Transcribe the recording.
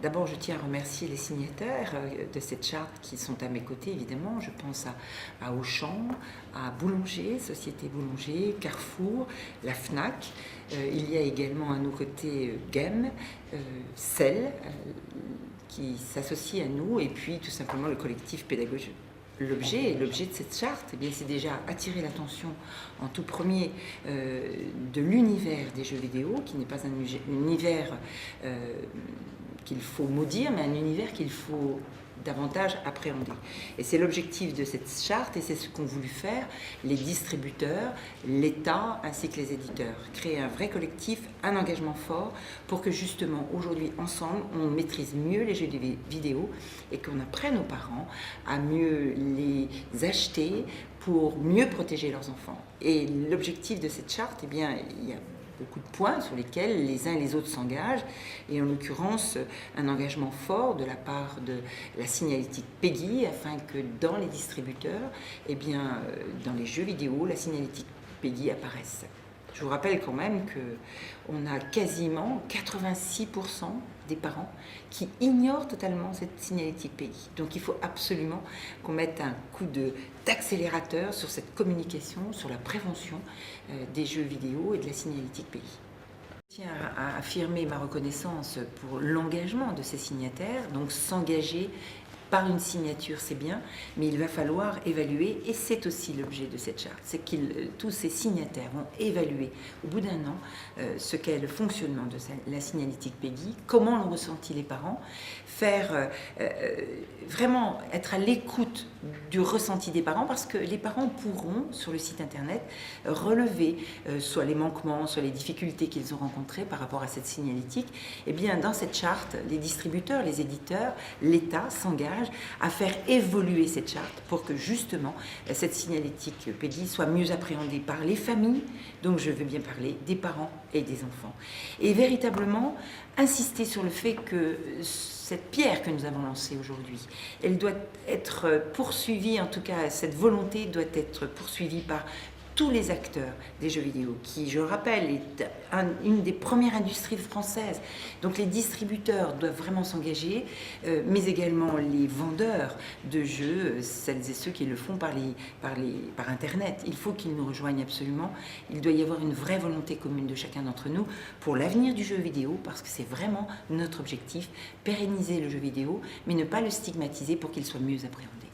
D'abord, je tiens à remercier les signataires de cette charte qui sont à mes côtés, évidemment. Je pense à Auchan, à Boulanger, Société Boulanger, Carrefour, la FNAC. Il y a également à nos côtés GEM, CEL, qui s'associe à nous, et puis tout simplement le collectif pédagogique. L'objet de cette charte, eh bien, c'est déjà attirer l'attention en tout premier de l'univers des jeux vidéo, qui n'est pas un univers qu'il faut maudire, mais un univers qu'il faut davantage appréhender. Et c'est l'objectif de cette charte, et c'est ce qu'ont voulu faire les distributeurs, l'État ainsi que les éditeurs. Créer un vrai collectif, un engagement fort pour que justement aujourd'hui ensemble on maîtrise mieux les jeux vidéo et qu'on apprenne aux parents à mieux les acheter pour mieux protéger leurs enfants. Et l'objectif de cette charte, eh bien, il y a beaucoup de points sur lesquels les uns et les autres s'engagent, et en l'occurrence un engagement fort de la part de la signalétique PEGI afin que dans les distributeurs, eh bien, dans les jeux vidéo, la signalétique PEGI apparaisse. Je vous rappelle quand même qu'on a quasiment 86% des parents qui ignorent totalement cette signalétique PEGI. Donc il faut absolument qu'on mette un coup d'accélérateur sur cette communication, sur la prévention des jeux vidéo et de la signalétique PEGI. Je tiens à affirmer ma reconnaissance pour l'engagement de ces signataires, donc s'engager par une signature, c'est bien, mais il va falloir évaluer, et c'est aussi l'objet de cette charte, c'est que tous ces signataires vont évaluer au bout d'un an ce qu'est le fonctionnement de la signalétique PEGI, comment l'ont ressenti les parents, faire vraiment être à l'écoute du ressenti des parents, parce que les parents pourront, sur le site internet, relever soit les manquements, soit les difficultés qu'ils ont rencontrées par rapport à cette signalétique. Et bien, dans cette charte, les distributeurs, les éditeurs, l'État s'engagent à faire évoluer cette charte pour que justement cette signalétique PEGI soit mieux appréhendée par les familles, donc je veux bien parler des parents et des enfants. Et véritablement insister sur le fait que cette pierre que nous avons lancée aujourd'hui, elle doit être poursuivie, en tout cas cette volonté doit être poursuivie par tous les acteurs des jeux vidéo, qui, je le rappelle, est une des premières industries françaises. Donc les distributeurs doivent vraiment s'engager, mais également les vendeurs de jeux, celles et ceux qui le font par Internet. Il faut qu'ils nous rejoignent absolument. Il doit y avoir une vraie volonté commune de chacun d'entre nous pour l'avenir du jeu vidéo, parce que c'est vraiment notre objectif, pérenniser le jeu vidéo, mais ne pas le stigmatiser pour qu'il soit mieux appréhendé.